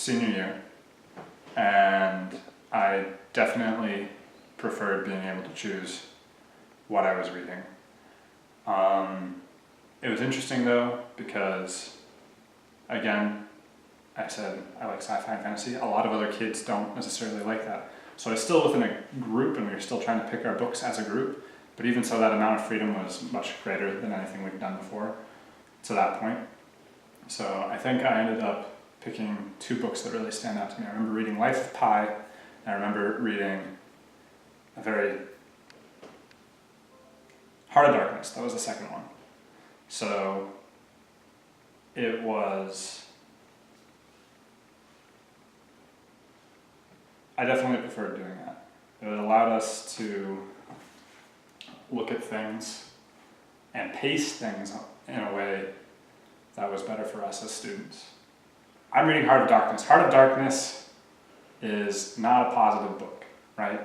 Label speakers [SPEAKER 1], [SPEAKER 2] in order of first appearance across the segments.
[SPEAKER 1] senior year, and I definitely preferred being able to choose what I was reading. It was interesting though, because again, I said I like sci-fi and fantasy. A lot of other kids don't necessarily like that. So I was still within a group, and we were still trying to pick our books as a group, but even so, that amount of freedom was much greater than anything we've done before to that point. So I think I ended up picking two books that really stand out to me. I remember reading Life of Pi, and I remember reading a very Heart of Darkness. That was the second one. So it was, I definitely preferred doing that. It allowed us to look at things and pace things in a way that was better for us as students. I'm reading Heart of Darkness. Heart of Darkness is not a positive book, right?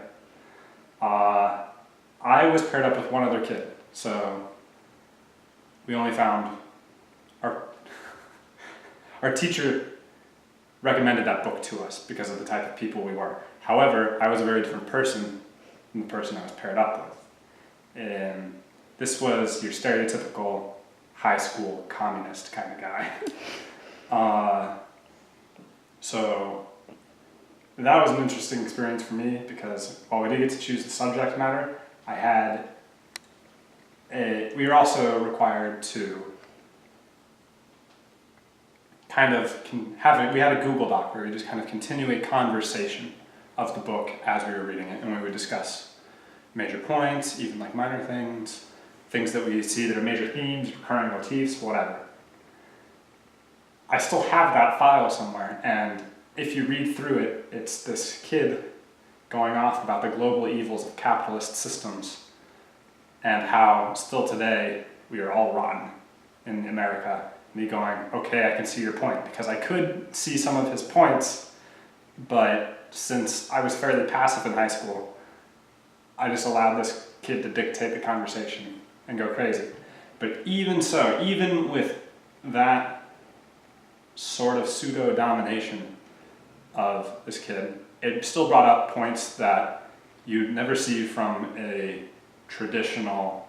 [SPEAKER 1] I was paired up with one other kid, so we only found our teacher recommended that book to us because of the type of people we were. However, I was a very different person than the person I was paired up with. And this was your stereotypical high school communist kind of guy. So that was an interesting experience for me because while we did get to choose the subject matter, we were also required to we had a Google Doc where we just kind of continue a conversation of the book as we were reading it, and we would discuss major points, even like minor things, things that we see that are major themes, recurring motifs, whatever. I still have that file somewhere, and if you read through it, it's this kid going off about the global evils of capitalist systems and how still today we are all rotten in America. Me going, okay, I can see your point, because I could see some of his points, but since I was fairly passive in high school, I just allowed this kid to dictate the conversation and go crazy. But even so, even with that sort of pseudo-domination of this kid, it still brought up points that you'd never see from a traditional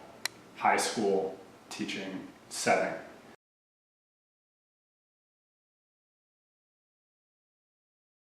[SPEAKER 1] high school teaching setting.